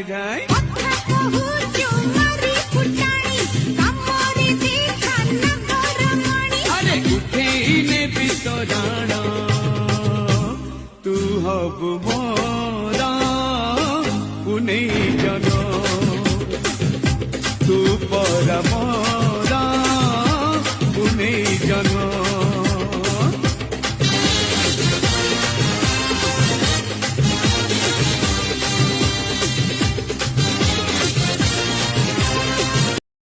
গাই আরে উঠেই নেবি তো জানা তু হবু মোরা পুনেই জন তু পরম